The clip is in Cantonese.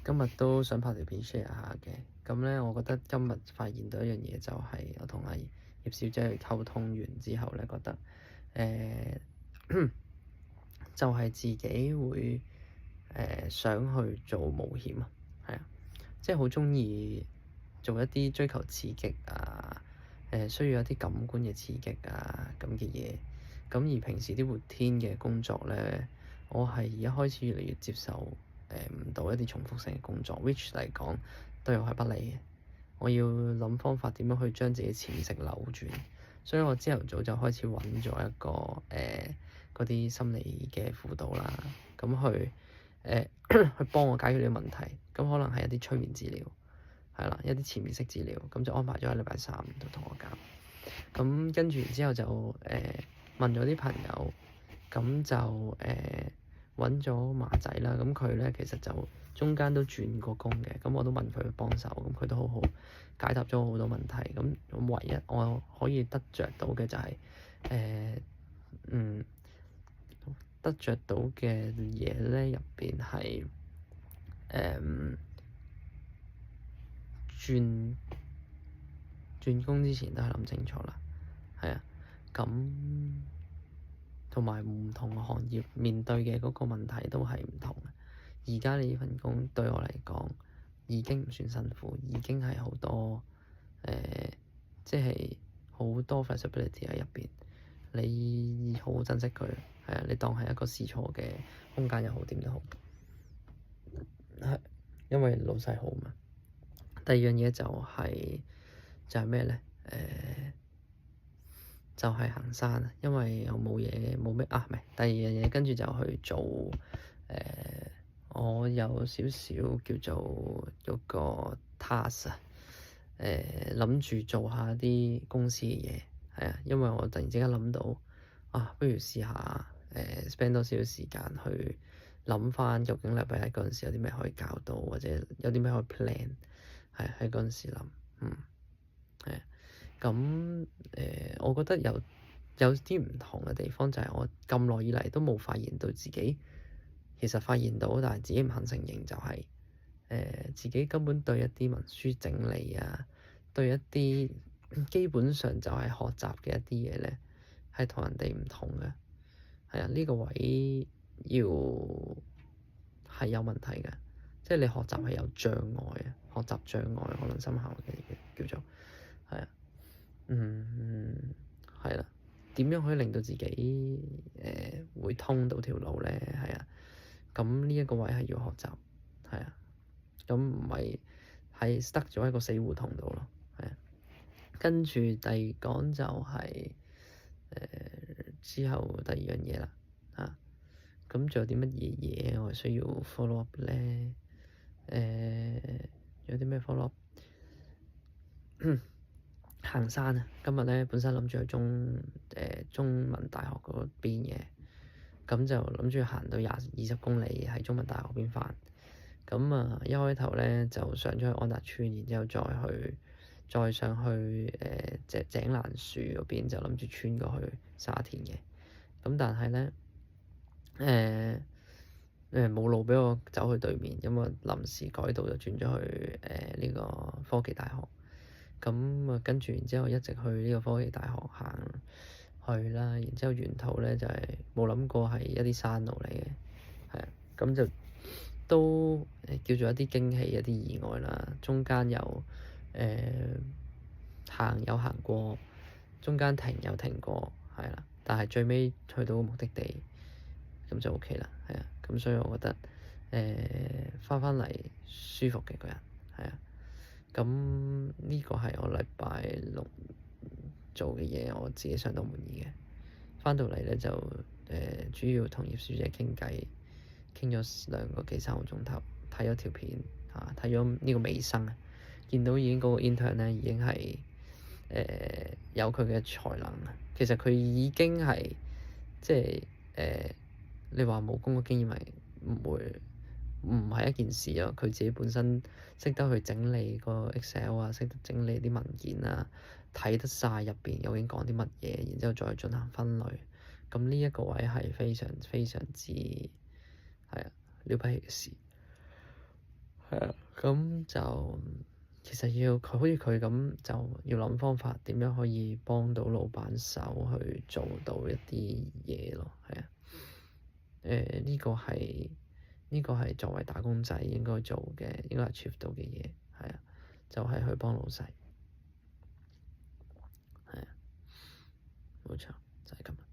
今日都想拍條片 share 下嘅。咁咧，我覺得今日發現到一樣嘢，就係我同阿葉小姐去溝通完之後咧，覺得就係自己會想去做冒險啊，係啊，即係好鍾意做一啲追求刺激啊，需要一啲感官嘅刺激啊咁嘅嘢。咁而平時啲活天嘅工作咧，我係而家開始越嚟越接受唔到一啲重複性嘅工作，which 嚟講對我係不利嘅。我要諗方法點樣去將自己潛意識扭轉，所以我朝頭早就開始揾咗一個嗰啲心理嘅輔導啦，咁去去幫我解決呢個問題。咁可能係一啲催眠治療，係啦，一啲潛意識治療，咁就安排咗喺禮拜三度同我教。咁跟住然之後就問咗啲朋友，咁就揾咗馬仔啦。咁佢咧其實就中間都轉過工嘅，咁我都問佢幫手，咁佢都好好解答咗我好多問題。咁唯一我可以得着到嘅就係得着到嘅嘢咧，入邊係轉工之前都係諗清楚啦，係啊，咁同埋唔同行業面對嘅嗰個問題都係唔同嘅。而家呢份工對我嚟講已經唔算辛苦，已經係好多即係好多 flexibility 喺入邊，你好好珍惜佢，係啊，你當係一個試錯嘅空間又好，點都好，係因為老細好嘛。第二樣嘢就係咩咧？就係行山啊，因為我冇咩啊，唔係第二樣嘢，跟住就去做我有少少叫做嗰個 task 啊，諗住做下啲公司嘅嘢，係啊，因為我突然之間諗到啊，不如試下spend 多少少時間去諗翻究竟禮拜一嗰陣時有啲咩可以教到，或者有啲咩可以 plan，係喺嗰陣時諗，係啊。咁我覺得有啲唔同嘅地方就係我咁耐以嚟都冇發現到自己，其實發現到，但係自己唔肯承認，就係自己根本對一啲文書整理啊，對一啲基本上就係學習嘅一啲嘢咧，係同人哋唔同嘅。係啊，呢個位要係有問題嘅，即係你學習係有障礙啊，學習障礙可能深刻嘅叫做係啊。係啦，點樣可以令到自己會通到條路咧？係啊，咁呢一個位係要學習，係啊，咁唔係係 stuck 咗喺個死胡同度咯，係啊。跟住第二講就係之後第二樣嘢啦，咁仲有啲乜嘢嘢我需要 follow up 咧？有啲咩 follow up？行山啊！今日咧本身諗住去中文大學嗰邊嘅，咁就諗住行到20公里喺中文大學邊返。咁啊，一開頭咧就上咗去安達邨，然之後再上去井欄樹嗰邊，就諗住穿過去沙田嘅。咁但係咧冇路俾我走去對面，咁啊臨時改道就轉咗去呢個科技大學。咁啊，跟住然之後一直去呢個科技大學行去啦，然之後沿途咧就係冇諗過係一啲山路嚟嘅，係啊，咁就都叫做一啲驚喜、一啲意外啦。中間有行過，中間停又停過，係啦，但係最尾去到目的地，咁就 OK 啦，係啊，咁所以我覺得返嚟舒服嘅個人，係啊。咁呢個係我禮拜六做嘅嘢，我自己相當滿意嘅。返到嚟咧就主要同葉小姐傾偈，傾咗2個幾3個鐘頭，睇咗條片睇咗呢個尾聲啊，見到已經嗰個 intern 咧已經係有佢嘅才能啊。其實佢已經係即係你話冇工作經驗咪唔係一件事咯。佢自己本身識得去整理個 Excel 啊，識得整理啲文件啊，睇得晒入邊究竟講啲乜嘢，然之後再進行分類。咁呢一個位係非常非常之係啊了不起嘅事。係啊，咁就其實要佢好似佢咁，就要諗方法點樣可以幫到老闆手去做到一啲嘢咯，係啊。呢個係作為打工仔應該做嘅，應該 achieve 到嘅嘢，係啊，就係去幫老細，係啊，冇錯，就係咁。